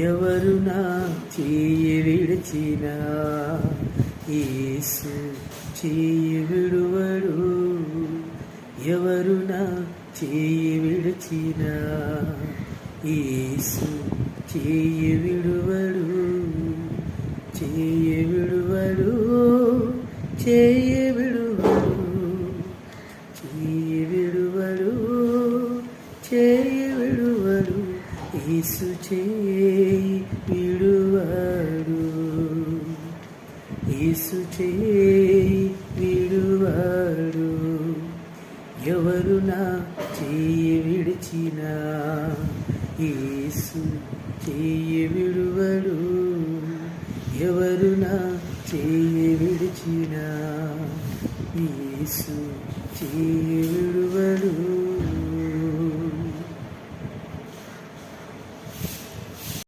ఎవరు నా చేయి విడిచినా యేసు చేయి విడువడు. ఎవరు నా చేయి విడిచినా యేసు చేయి విడువడు. చేయి విడువడు, చేయి విడువడు, చేయి విడువడు, చేయి విడువడు. యేసు చేయి విడువడు, యేసు చేయి విడువడు. ఎవరు నా చేయి విడిచినా యేసు చేయి విడువడు. ఎవరు నా చేయి విడిచినా యేసు చేయి విడువడు.